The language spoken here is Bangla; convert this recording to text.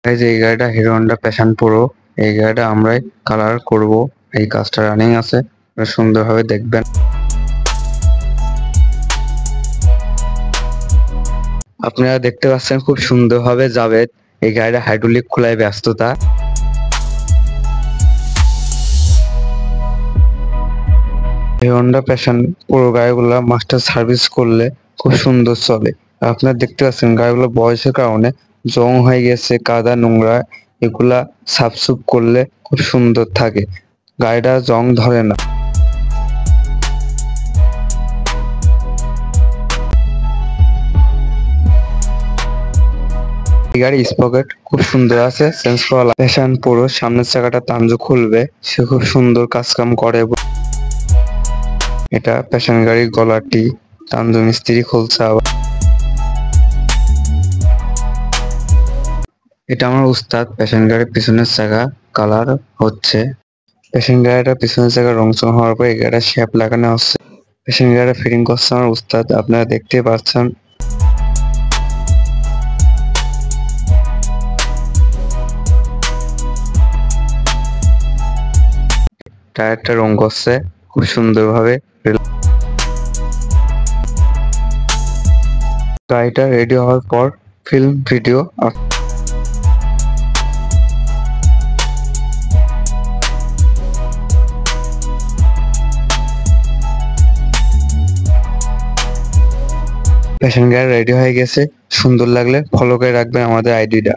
এই যে এই গাড়িটা হিরো হন্ডা প্যাশন প্রো। এই গাড়িটা আমরাই কালার করব। এই কাজটা রানিং আছে, সুন্দরভাবে দেখবেন। আপনারা দেখতে পাচ্ছেন খুব সুন্দরভাবে যাবে। এই গাড়িটা হাইড্রোলিক খোলায় ব্যস্ততা। হিরো হন্ডা প্যাশন প্রো গাড়িগুলা মাস্টার সার্ভিস করলে খুব সুন্দর চলে। আপনারা দেখতে পাচ্ছেন গাড়িগুলো বয়সের কারণে জং হয়ে গেছে, কাদা নোংরা, এগুলা সাফসুফ করলে খুব সুন্দর থাকে, গাড়িটা জং ধরে না। এই গাড়ির স্পকেট খুব সুন্দর আছে, চেঞ্জ করা লাগে। প্যাশন প্রো সামনের চাকাটা তাঞ্জু খুলবে, সে খুব সুন্দর কাজ কাম করে। এটা প্যাশন গাড়ির গলাটি তাঞ্জু মিস্ত্রি খুলছে আবার। এটা আমার উস্তাদ প্যাশন গাড়ির পিছনের চাকা কালার হচ্ছে। প্যাশন গাড়িটা পিছনের চাকা রং চং হওয়ার পর এই গাড়িটা শেপ লাগানো হচ্ছে। প্যাশন গাড়িটা ফিটিং করছে আমার উস্তাদ, আপনারা দেখতে পাচ্ছেন। টায়ারটা রং করছে খুব সুন্দরভাবে। গাড়িটা রেডি হওয়ার পর ফিল্ম ভিডিও প্যাশন গাড়ি রেডি হয়ে গেছে। সুন্দর লাগলে ফলো করে রাখবেন আমাদের আইডিটা।